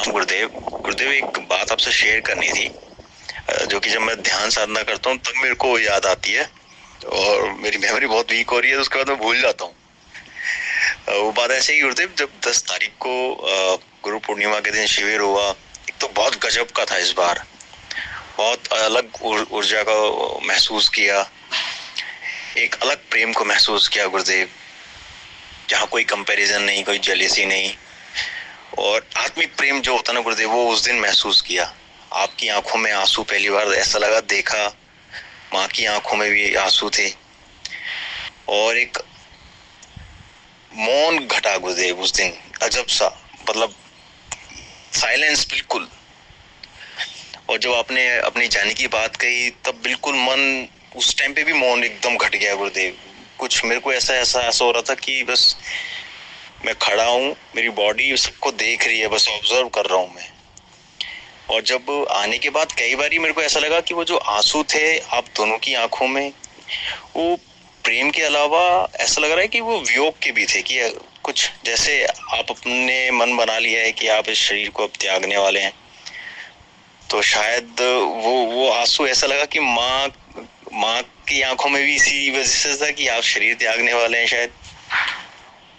गुरुदेव गुरुदेव, एक बात आपसे शेयर करनी थी। जो कि जब मैं ध्यान साधना करता हूँ तब मेरे को याद आती है, और मेरी मेमोरी बहुत वीक हो रही है, तो उसके बाद मैं भूल जाता हूँ। वो बात ऐसे ही गुरुदेव, जब 10 तारीख को गुरु पूर्णिमा के दिन शिविर हुआ। एक तो बहुत गजब का था इस बार, बहुत अलग ऊर्जा का महसूस किया, एक अलग प्रेम को महसूस किया गुरुदेव, जहाँ कोई कंपैरिजन नहीं, कोई जेलेसी नहीं, और आत्मिक प्रेम जो होता ना गुरुदेव, वो उस दिन महसूस किया। आपकी आंखों में आंसू पहली बार ऐसा लगा देखा, माँ की आंखों में भी आंसू थे, और एक मौन घटा गुरुदेव उस दिन, अजब सा, मतलब साइलेंस बिल्कुल। और जब आपने अपनी जाने की बात कही तब बिल्कुल मन उस टाइम पे भी मौन एकदम घट गया गुरुदेव। कुछ मेरे को ऐसा एहसास हो रहा था कि बस मैं खड़ा हूँ, मेरी बॉडी सबको देख रही है, बस ऑब्जर्व कर रहा हूँ मैं। और जब आने के बाद कई बार मेरे को ऐसा लगा कि वो जो आंसू थे आप दोनों की आंखों में, वो प्रेम के अलावा ऐसा लग रहा है कि वो वियोग के भी थे, कि कुछ जैसे आप अपने मन बना लिया है कि आप इस शरीर को अब त्यागने वाले हैं। तो शायद वो आंसू ऐसा लगा कि माँ माँ की आंखों में भी इसी वजह से था कि आप शरीर त्यागने वाले हैं। शायद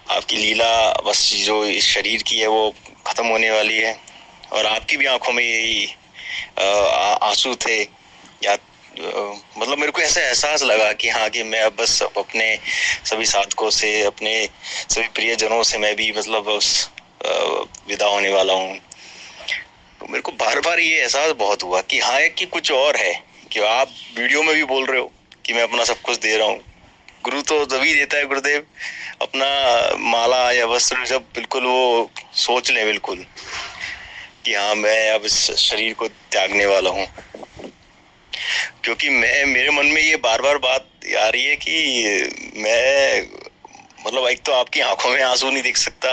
आपकी लीला बस जो इस शरीर की है वो खत्म होने वाली है, और आपकी भी आंखों में यही आंसू थे। या मतलब मेरे को ऐसा एहसास लगा कि हाँ, कि मैं अब बस अपने सभी साधकों से, अपने सभी प्रियजनों से मैं भी मतलब बस विदा होने वाला हूँ। तो मेरे को बार बार ये एहसास बहुत हुआ कि हाँ, कि कुछ और है, कि आप वीडियो में भी बोल रहे हो कि मैं अपना सब कुछ दे रहा हूँ। गुरु तो तभी देता है गुरुदेव, अपना माला या वस्त्र जब बिल्कुल वो सोच ले बिल्कुल कि हाँ, मैं अब इस शरीर को त्यागने वाला हूँ। क्योंकि मैं, मेरे मन में ये बार बार बात आ रही है कि मैं, मतलब एक तो आपकी आंखों में आंसू नहीं दिख सकता,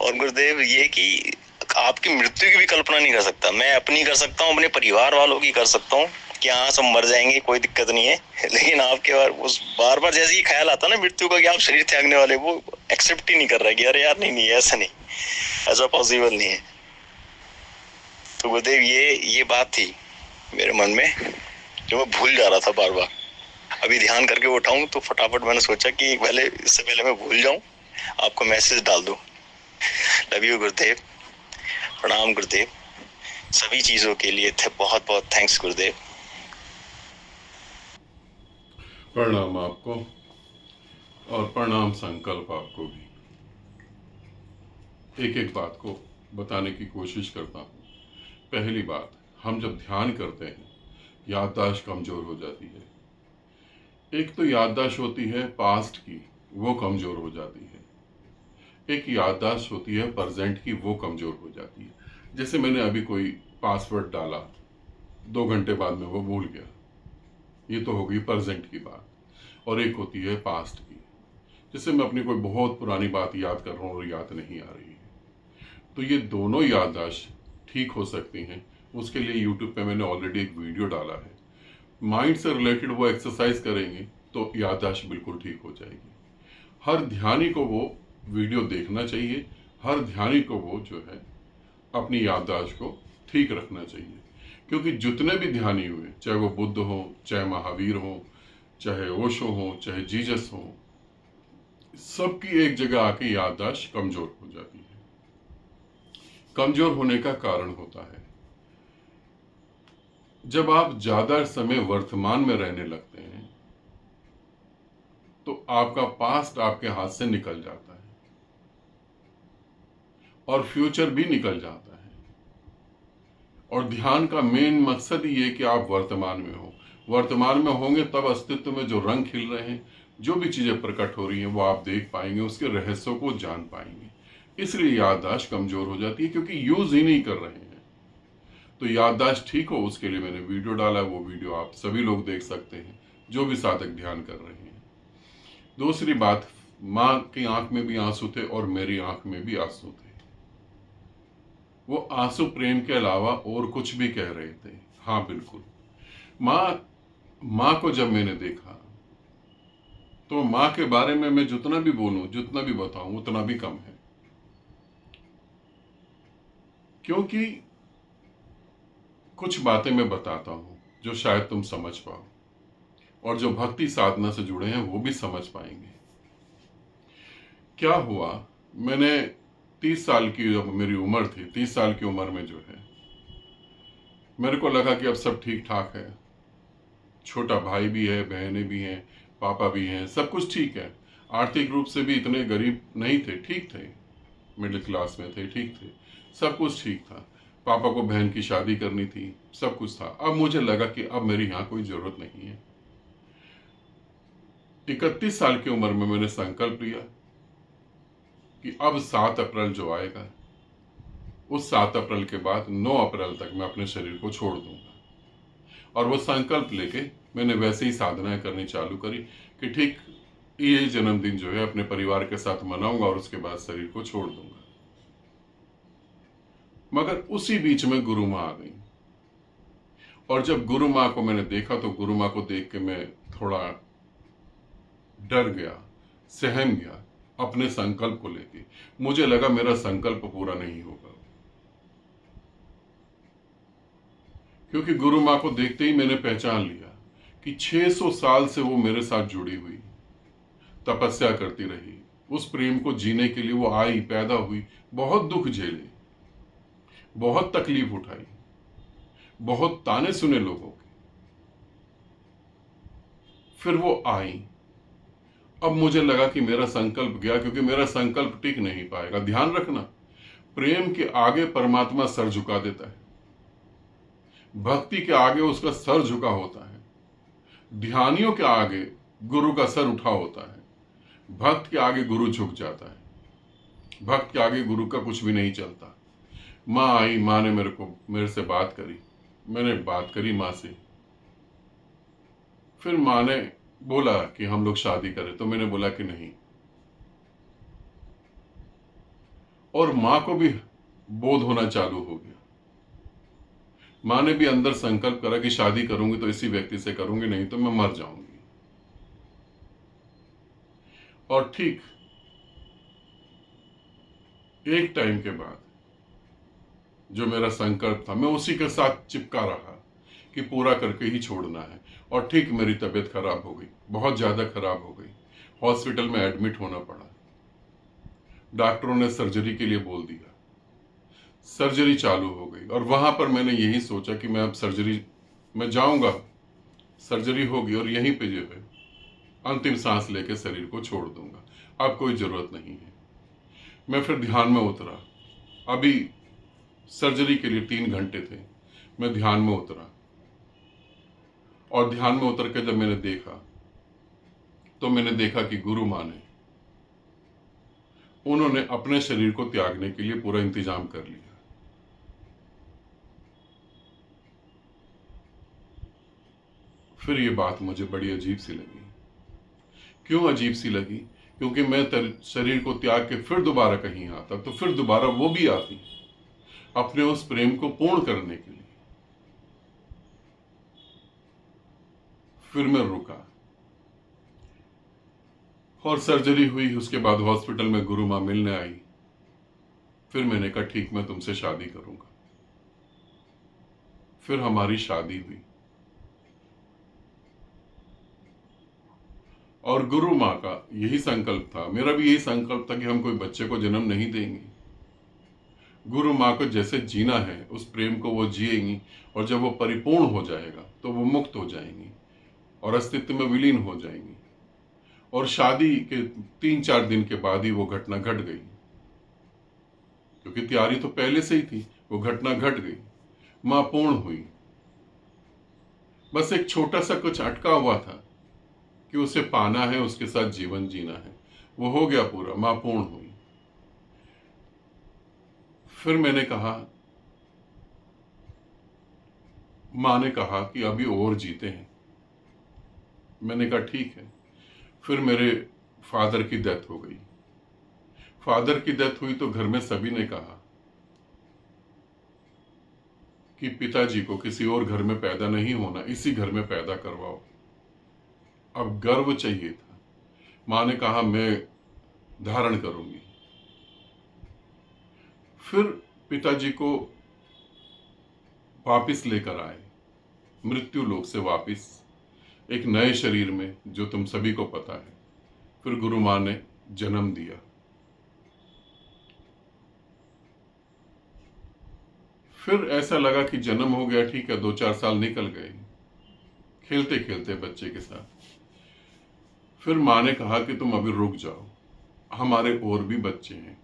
और गुरुदेव ये कि आपकी मृत्यु की भी कल्पना नहीं कर सकता। मैं अपनी कर सकता हूँ, अपने परिवार वालों की कर सकता हूँ कि हाँ, सब मर जाएंगे, कोई दिक्कत नहीं है। लेकिन आपके बार उस बार बार जैसे ही ख्याल आता ना मृत्यु का कि आप शरीर त्यागने वाले, वो एक्सेप्ट ही नहीं कर रहा है कि अरे यार, नहीं नहीं, ऐसा नहीं, ऐसा पॉसिबल नहीं है। तो गुरुदेव ये बात थी मेरे मन में, जो मैं भूल जा रहा था बार बार। अभी ध्यान करके उठाऊं तो फटाफट मैंने सोचा कि पहले, इससे पहले मैं भूल जाऊं, आपको मैसेज डाल दूं। लव यू गुरुदेव, प्रणाम गुरुदेव, सभी चीजों के लिए थे, बहुत बहुत थैंक्स गुरुदेव। प्रणाम आपको, और प्रणाम संकल्प आपको भी। एक एक बात को बताने की कोशिश करता हूँ। पहली बात, हम जब ध्यान करते हैं याददाश्त कमजोर हो जाती है। एक तो याददाश्त होती है पास्ट की, वो कमजोर हो जाती है। एक याददाश्त होती है प्रेजेंट की, वो कमजोर हो जाती है। जैसे मैंने अभी कोई पासवर्ड डाला, 2 घंटे बाद में वो भूल गया, ये तो होगी प्रेजेंट की बात। और एक होती है पास्ट की, जैसे मैं अपनी कोई बहुत पुरानी बात याद कर रहा हूँ और याद नहीं आ रही है। तो ये दोनों याददाश्त ठीक हो सकती हैं। उसके लिए यूट्यूब पे मैंने ऑलरेडी एक वीडियो डाला है। माइंड से रिलेटेड वो एक्सरसाइज करेंगे तो याददाश्त बिल्कुल ठीक हो जाएगी। हर ध्यानी को वो वीडियो देखना चाहिए। हर ध्यानी को वो जो है अपनी याददाश्त को ठीक रखना चाहिए। क्योंकि जितने भी ध्यानी हुए, चाहे वो बुद्ध हो, चाहे महावीर हो, चाहे ओशो हो, चाहे जीसस हो, सबकी एक जगह आके याददाश्त कमजोर हो जाती है। कमजोर होने का कारण होता है जब आप ज्यादा समय वर्तमान में रहने लगते हैं तो आपका पास्ट आपके हाथ से निकल जाता है और फ्यूचर भी निकल जाता है। और ध्यान का मेन मकसद ही है कि आप वर्तमान में हो। वर्तमान में होंगे तब अस्तित्व में जो रंग खिल रहे हैं, जो भी चीजें प्रकट हो रही हैं, वो आप देख पाएंगे, उसके रहस्यों को जान पाएंगे। इसलिए याददाश्त कमजोर हो जाती है, क्योंकि यूज ही नहीं कर रहे हैं। तो याददाश्त ठीक हो, उसके लिए मैंने वीडियो डाला, वो वीडियो आप सभी लोग देख सकते हैं जो भी साधक ध्यान कर रहे हैं। दूसरी बात, माँ की आंख में भी आंसू थे और मेरी आंख में भी आंसू थे। वो आंसू प्रेम के अलावा और कुछ भी कह रहे थे। हाँ बिल्कुल, माँ माँ को जब मैंने देखा तो माँ के बारे में मैं जितना भी बोलूं, जितना भी बताऊं, उतना भी कम है। क्योंकि कुछ बातें मैं बताता हूँ जो शायद तुम समझ पाओ, और जो भक्ति साधना से जुड़े हैं वो भी समझ पाएंगे। क्या हुआ, मैंने 30 साल की जब मेरी उम्र थी, 30 साल की उम्र में जो है मेरे को लगा कि अब सब ठीक ठाक है, छोटा भाई भी है, बहनें भी हैं, पापा भी हैं, सब कुछ ठीक है। आर्थिक रूप से भी इतने गरीब नहीं थे, ठीक थे, मिडिल क्लास में थे, ठीक थे, सब कुछ ठीक था। पापा को बहन की शादी करनी थी, सब कुछ था। अब मुझे लगा कि अब मेरी यहाँ कोई ज़रूरत नहीं है। 31 साल की उम्र में मैंने संकल्प लिया कि अब 7 अप्रैल जो आएगा, उस 7 अप्रैल के बाद 9 अप्रैल तक मैं अपने शरीर को छोड़ दूंगा। और वो संकल्प लेके मैंने वैसे ही साधनाएं करनी चालू करी कि ठीक ये जन्मदिन जो है अपने परिवार के साथ मनाऊंगा और उसके बाद शरीर को छोड़ दूंगा। मगर उसी बीच में गुरु माँ आ गई, और जब गुरु माँ को मैंने देखा तो गुरु माँ को देख के मैं थोड़ा डर गया, सहम गया अपने संकल्प को लेके। मुझे लगा मेरा संकल्प पूरा नहीं होगा, क्योंकि गुरु माँ को देखते ही मैंने पहचान लिया कि 600 साल से वो मेरे साथ जुड़ी हुई, तपस्या करती रही, उस प्रेम को जीने के लिए वो आई, पैदा हुई, बहुत दुख झेले, बहुत तकलीफ उठाई, बहुत ताने सुने लोगों के, फिर वो आई। अब मुझे लगा कि मेरा संकल्प गया, क्योंकि मेरा संकल्प टिक नहीं पाएगा। ध्यान रखना, प्रेम के आगे परमात्मा सर झुका देता है, भक्ति के आगे उसका सर झुका होता है, ध्यानियों के आगे गुरु का सर उठा होता है, भक्त के आगे गुरु झुक जाता है, भक्त के आगे गुरु का कुछ भी नहीं चलता। माँ आई, माँ ने मेरे से बात करी, मैंने बात करी माँ से। फिर माँ ने बोला कि हम लोग शादी करें, तो मैंने बोला कि नहीं। और माँ को भी बोध होना चालू हो गया। माँ ने भी अंदर संकल्प करा कि शादी करूंगी तो इसी व्यक्ति से करूंगी, नहीं तो मैं मर जाऊंगी। और ठीक एक टाइम के बाद जो मेरा संकल्प था, मैं उसी के साथ चिपका रहा कि पूरा करके ही छोड़ना है। और ठीक मेरी तबीयत खराब हो गई, बहुत ज्यादा खराब हो गई, हॉस्पिटल में एडमिट होना पड़ा। डॉक्टरों ने सर्जरी के लिए बोल दिया, सर्जरी चालू हो गई। और वहां पर मैंने यही सोचा कि मैं अब सर्जरी में जाऊंगा, सर्जरी होगी और यहीं पे जो है अंतिम सांस लेके शरीर को छोड़ दूंगा, अब कोई जरूरत नहीं है। मैं फिर ध्यान में उतरा। अभी सर्जरी के लिए 3 घंटे थे, मैं ध्यान में उतरा। और ध्यान में उतर के जब मैंने देखा तो मैंने देखा कि गुरु माँ ने, उन्होंने अपने शरीर को त्यागने के लिए पूरा इंतजाम कर लिया। फिर ये बात मुझे बड़ी अजीब सी लगी। क्यों अजीब सी लगी? क्योंकि मैं शरीर को त्याग के फिर दोबारा कहीं आता तो फिर दोबारा वो भी आती अपने उस प्रेम को पूर्ण करने के लिए। फिर मैं रुका और सर्जरी हुई। उसके बाद हॉस्पिटल में गुरु माँ मिलने आई। फिर मैंने कहा ठीक, मैं तुमसे शादी करूंगा। फिर हमारी शादी हुई। और गुरु माँ का यही संकल्प था, मेरा भी यही संकल्प था कि हम कोई बच्चे को जन्म नहीं देंगे। गुरु माँ को जैसे जीना है उस प्रेम को वो जिएंगी, और जब वो परिपूर्ण हो जाएगा तो वो मुक्त हो जाएंगी और अस्तित्व में विलीन हो जाएंगी। और शादी के 3-4 दिन के बाद ही वो घटना घट गई, क्योंकि तैयारी तो पहले से ही थी। वो घटना घट गई, माँ पूर्ण हुई। बस एक छोटा सा कुछ अटका हुआ था कि उसे पाना है, उसके साथ जीवन जीना है, वो हो गया पूरा, माँ पूर्ण हुई। फिर मैंने कहा, माँ ने कहा कि अभी और जीते हैं। मैंने कहा ठीक है। फिर मेरे फादर की डेथ हो गई। फादर की डेथ हुई तो घर में सभी ने कहा कि पिताजी को किसी और घर में पैदा नहीं होना, इसी घर में पैदा करवाओ। अब गर्व चाहिए था। माँ ने कहा मैं धारण करूंगी। फिर पिताजी को वापिस लेकर आए, मृत्यु लोक से वापिस एक नए शरीर में, जो तुम सभी को पता है। फिर गुरु माँ ने जन्म दिया। फिर ऐसा लगा कि जन्म हो गया, ठीक है, 2-4 साल निकल गए खेलते खेलते बच्चे के साथ। फिर माँ ने कहा कि तुम अभी रुक जाओ, हमारे और भी बच्चे हैं,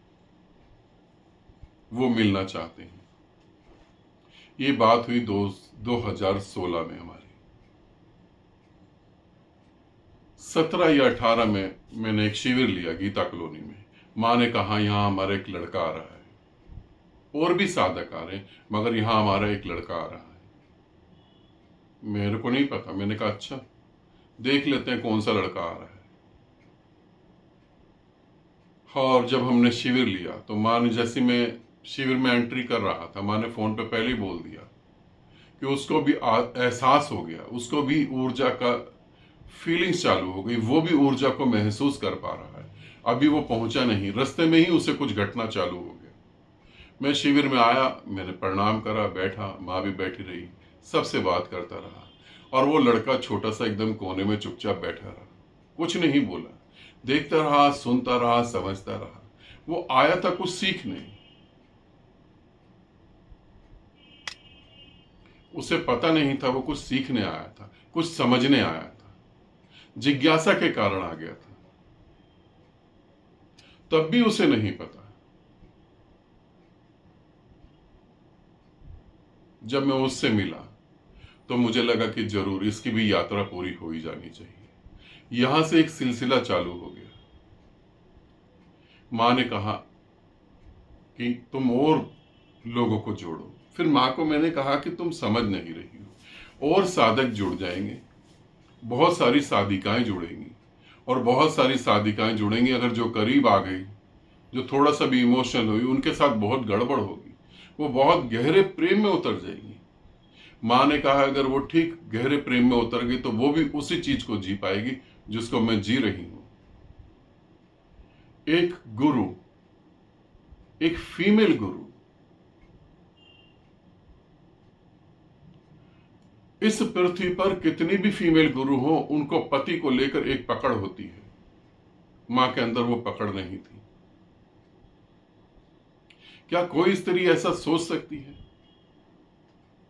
वो मिलना चाहते हैं। ये बात हुई 2016 में हमारी। 17 या 18 में मैंने एक शिविर लिया गीता कॉलोनी में। माँ ने कहा यहाँ हमारा एक लड़का आ रहा है, और भी साधक आ रहे हैं, मगर यहाँ हमारा एक लड़का आ रहा है। मेरे को नहीं पता, मैंने कहा अच्छा देख लेते हैं कौन सा लड़का आ रहा है। और जब हमने शिविर लिया तो माँ ने, जैसे मैं शिविर में एंट्री कर रहा था, माँ ने फोन पे पहले ही बोल दिया कि उसको भी एहसास हो गया, उसको भी ऊर्जा का फीलिंग्स चालू हो गई, वो भी ऊर्जा को महसूस कर पा रहा है। अभी वो पहुंचा नहीं, रास्ते में ही उसे कुछ घटना चालू हो गया। मैं शिविर में आया, मैंने प्रणाम करा, बैठा, माँ भी बैठी रही, सबसे बात करता रहा। और वो लड़का छोटा सा एकदम कोने में चुपचाप बैठा रहा, कुछ नहीं बोला, देखता रहा, सुनता रहा, समझता रहा। वो आया था कुछ सीखने, उसे पता नहीं था वो कुछ सीखने आया था, कुछ समझने आया था, जिज्ञासा के कारण आ गया था, तब भी उसे नहीं पता। जब मैं उससे मिला तो मुझे लगा कि जरूर इसकी भी यात्रा पूरी हो ही जानी चाहिए। यहां से एक सिलसिला चालू हो गया। माँ ने कहा कि तुम और लोगों को जोड़ो। फिर माँ को मैंने कहा कि तुम समझ नहीं रही हो, और साधक जुड़ जाएंगे, बहुत सारी साधिकाएं जुड़ेंगी, और बहुत सारी साधिकाएं जुड़ेंगी। अगर जो करीब आ गई, जो थोड़ा सा भी इमोशनल हुई, उनके साथ बहुत गड़बड़ होगी, वो बहुत गहरे प्रेम में उतर जाएगी। माँ ने कहा अगर वो ठीक गहरे प्रेम में उतर गई तो वो भी उसी चीज को जी पाएगी जिसको मैं जी रही हूं। एक गुरु, एक फीमेल गुरु, इस पृथ्वी पर कितनी भी फीमेल गुरु हो, उनको पति को लेकर एक पकड़ होती है। मां के अंदर वो पकड़ नहीं थी। क्या कोई स्त्री ऐसा सोच सकती है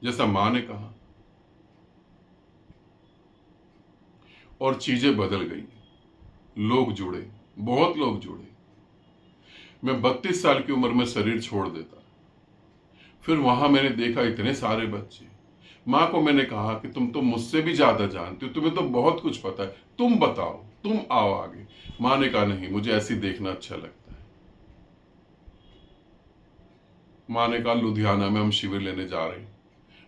जैसा मां ने कहा? और चीजें बदल गई, लोग जुड़े, बहुत लोग जुड़े। मैं 32 साल की उम्र में शरीर छोड़ देता, फिर वहां मैंने देखा इतने सारे बच्चे। माँ को मैंने कहा कि तुम तो मुझसे भी ज्यादा जानती हो, तुम्हें तो बहुत कुछ पता है, तुम बताओ, तुम आओ आगे। माँ ने कहा नहीं, मुझे ऐसी देखना अच्छा लगता है। माँ ने कहा लुधियाना में हम शिविर लेने जा रहे हैं,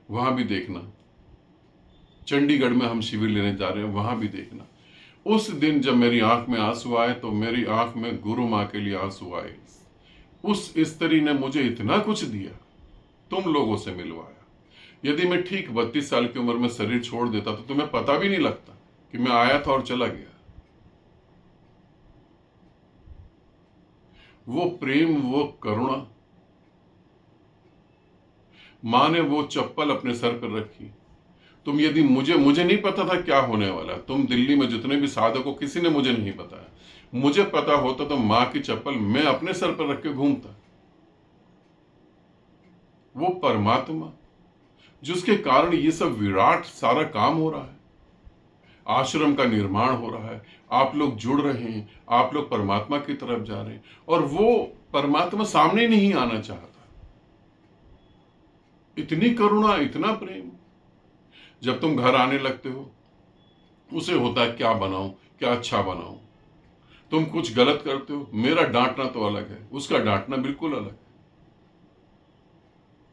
वहां भी देखना। चंडीगढ़ में हम शिविर लेने जा रहे हैं, वहां भी देखना। उस दिन जब मेरी आंख में आंसू आए तो मेरी आंख में गुरु माँ के लिए आंसू आए। उस स्त्री ने मुझे इतना कुछ दिया, तुम लोगों से मिलवाया। यदि मैं ठीक 32 साल की उम्र में शरीर छोड़ देता तो तुम्हें पता भी नहीं लगता कि मैं आया था और चला गया। वो प्रेम, वो करुणा। मां ने वो चप्पल अपने सर पर रखी। तुम यदि मुझे नहीं पता था क्या होने वाला। तुम दिल्ली में जितने भी साधक हो, किसी ने मुझे नहीं बताया। मुझे पता होता तो मां की चप्पल मैं अपने सर पर रख के घूमता। वो परमात्मा जिसके कारण ये सब विराट सारा काम हो रहा है, आश्रम का निर्माण हो रहा है, आप लोग जुड़ रहे हैं, आप लोग परमात्मा की तरफ जा रहे हैं, और वो परमात्मा सामने नहीं आना चाहता। इतनी करुणा, इतना प्रेम। जब तुम घर आने लगते हो, उसे होता है क्या बनाऊं, क्या अच्छा बनाऊं। तुम कुछ गलत करते हो, मेरा डांटना तो अलग है, उसका डांटना बिल्कुल अलग है।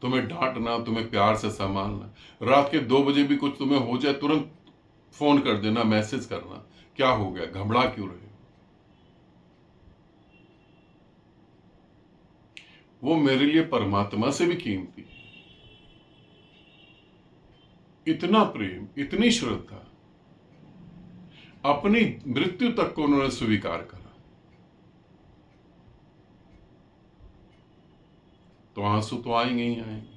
तुम्हें डांटना, तुम्हें प्यार से संभालना। रात के 2 बजे भी कुछ तुम्हें हो जाए, तुरंत फोन कर देना, मैसेज करना, क्या हो गया, घबरा क्यों रहे हो। वो मेरे लिए परमात्मा से भी कीमती है। इतना प्रेम, इतनी श्रद्धा, अपनी मृत्यु तक को उन्होंने स्वीकार करा। तो आंसू तो आएंगे ही आएंगे।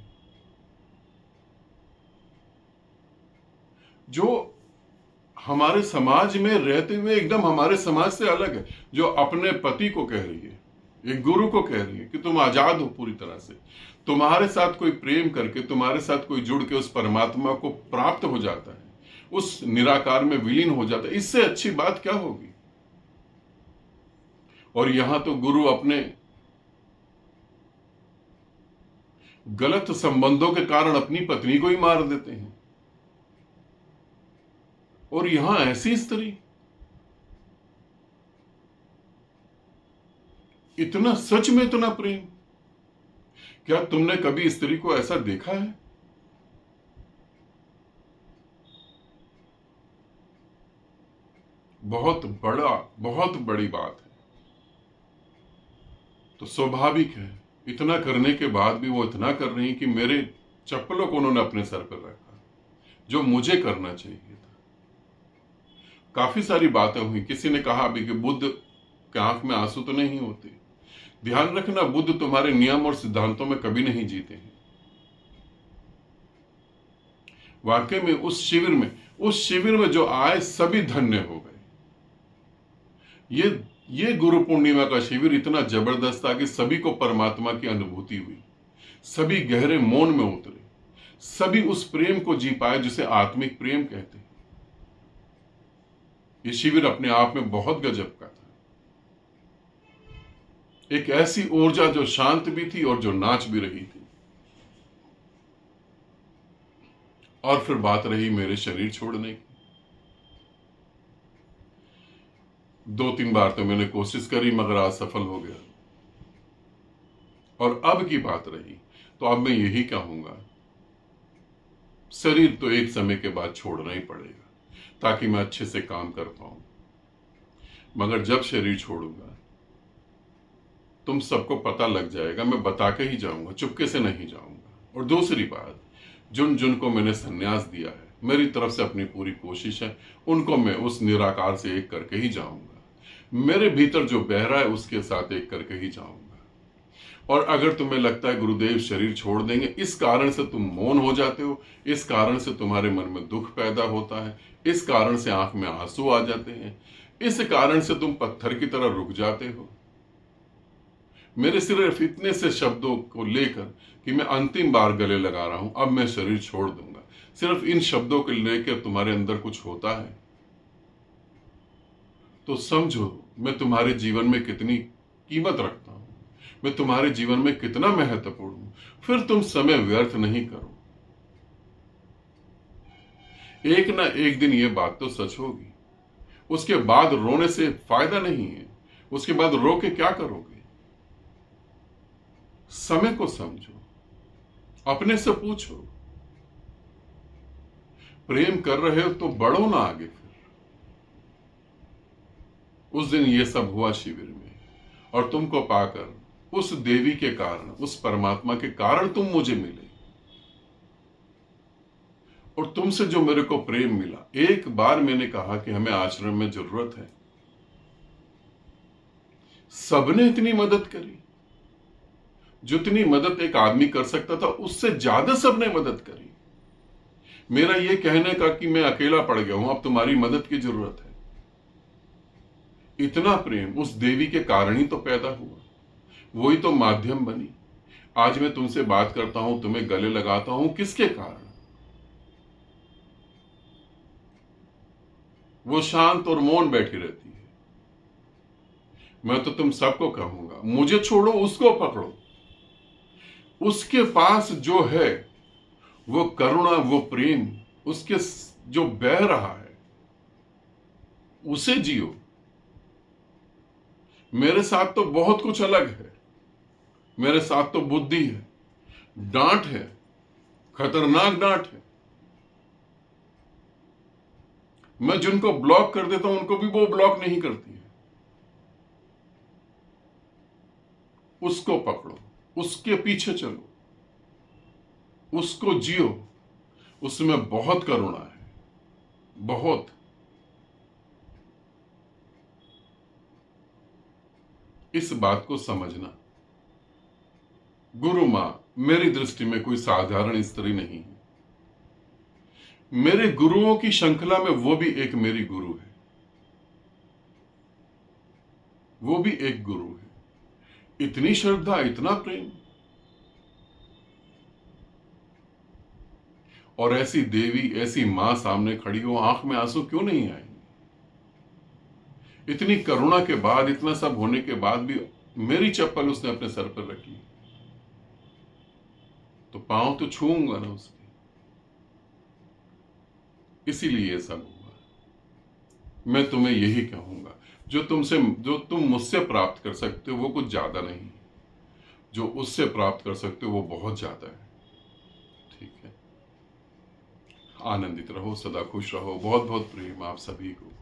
जो हमारे समाज में रहते हुए एकदम हमारे समाज से अलग है, जो अपने पति को कह रही है, एक गुरु को कह रही है कि तुम आजाद हो पूरी तरह से, तुम्हारे साथ कोई प्रेम करके, तुम्हारे साथ कोई जुड़ के उस परमात्मा को प्राप्त हो जाता है, उस निराकार में विलीन हो जाता है, इससे अच्छी बात क्या होगी। और यहां तो गुरु अपने गलत संबंधों के कारण अपनी पत्नी को ही मार देते हैं। और यहां ऐसी स्त्री, इतना, सच में इतना प्रेम, क्या तुमने कभी स्त्री को ऐसा देखा है? बहुत बड़ी बात है। तो स्वाभाविक है, इतना करने के बाद भी वो इतना कर रही कि मेरे चप्पलों को उन्होंने अपने सर पर रखा, जो मुझे करना चाहिए था। काफी सारी बातें हुई। किसी ने कहा भी कि बुद्ध के आंख में आंसू तो नहीं होते। ध्यान रखना, बुद्ध तुम्हारे नियम और सिद्धांतों में कभी नहीं जीते हैं। वाकई में उस शिविर में जो आए सभी धन्य हो गए। ये गुरु पूर्णिमा का शिविर इतना जबरदस्त था कि सभी को परमात्मा की अनुभूति हुई, सभी गहरे मौन में उतरे, सभी उस प्रेम को जी पाए जिसे आत्मिक प्रेम कहते हैं। ये शिविर अपने आप में बहुत गजब का था। एक ऐसी ऊर्जा जो शांत भी थी और जो नाच भी रही थी। और फिर बात रही मेरे शरीर छोड़ने की। 2-3 बार तो मैंने कोशिश करी मगर असफल हो गया। और अब की बात रही तो अब मैं यही कहूंगा, शरीर तो एक समय के बाद छोड़ना ही पड़ेगा ताकि मैं अच्छे से काम कर पाऊं। मगर जब शरीर छोड़ूंगा तुम सबको पता लग जाएगा, मैं बता के ही जाऊंगा, चुपके से नहीं जाऊंगा। और दूसरी बात, जिन को मैंने संन्यास दिया है, मेरी तरफ से अपनी पूरी कोशिश है उनको मैं उस निराकार से एक करके ही जाऊंगा। मेरे भीतर जो बह रहा है उसके साथ एक करके ही जाऊंगा। और अगर तुम्हें लगता है गुरुदेव शरीर छोड़ देंगे, इस कारण से तुम मौन हो जाते हो, इस कारण से तुम्हारे मन में दुख पैदा होता है, इस कारण से आंख में आंसू आ जाते हैं, इस कारण से तुम पत्थर की तरह रुक जाते हो, मेरे सिर्फ इतने से शब्दों को लेकर कि मैं अंतिम बार गले लगा रहा हूं, अब मैं शरीर छोड़ दूंगा, सिर्फ इन शब्दों को लेकर तुम्हारे अंदर कुछ होता है तो समझो मैं तुम्हारे जीवन में कितनी कीमत रखता हूं, मैं तुम्हारे जीवन में कितना महत्वपूर्ण हूं। फिर तुम समय व्यर्थ नहीं करो। एक ना एक दिन ये बात तो सच होगी। उसके बाद रोने से फायदा नहीं है। उसके बाद रो के क्या करोगे? समय को समझो, अपने से पूछो, प्रेम कर रहे हो तो बढ़ो ना आगे। फिर उस दिन ये सब हुआ शिविर में, और तुमको पाकर, उस देवी के कारण, उस परमात्मा के कारण तुम मुझे मिले, और तुमसे जो मेरे को प्रेम मिला। एक बार मैंने कहा कि हमें आश्रम में जरूरत है, सबने इतनी मदद करी। जितनी मदद एक आदमी कर सकता था उससे ज्यादा सबने मदद करी। मेरा यह कहने का कि मैं अकेला पड़ गया हूं, अब तुम्हारी मदद की जरूरत है, इतना प्रेम उस देवी के कारण ही तो पैदा हुआ, वही तो माध्यम बनी। आज मैं तुमसे बात करता हूं, तुम्हें गले लगाता हूं, किसके कारण? वो शांत और मौन बैठी रहती है। मैं तो तुम सबको कहूंगा, मुझे छोड़ो, उसको पकड़ो। उसके पास जो है वो करुणा, वो प्रेम, उसके जो बह रहा है उसे जियो। मेरे साथ तो बहुत कुछ अलग है। मेरे साथ तो बुद्धि है, डांट है, खतरनाक डांट है। मैं जिनको ब्लॉक कर देता हूं उनको भी वो ब्लॉक नहीं करती है। उसको पकड़ो, उसके पीछे चलो, उसको जियो। उसमें बहुत करुणा है, बहुत। इस बात को समझना। गुरु मां मेरी दृष्टि में कोई साधारण स्त्री नहीं है। मेरे गुरुओं की श्रृंखला में वो भी एक मेरी गुरु है, वो भी एक गुरु है। इतनी श्रद्धा, इतना प्रेम, और ऐसी देवी, ऐसी मां सामने खड़ी हो, आंख में आंसू क्यों नहीं आएंगे? इतनी करुणा के बाद, इतना सब होने के बाद भी मेरी चप्पल उसने अपने सर पर रखी, तो पांव तो छूऊंगा ना उसके। इसीलिए ये सब हुआ। मैं तुम्हें यही कहूंगा, जो तुम मुझसे प्राप्त कर सकते हो वो कुछ ज्यादा नहीं, जो उससे प्राप्त कर सकते हो वो बहुत ज्यादा है। ठीक है, आनंदित रहो, सदा खुश रहो। बहुत बहुत प्रेम आप सभी को।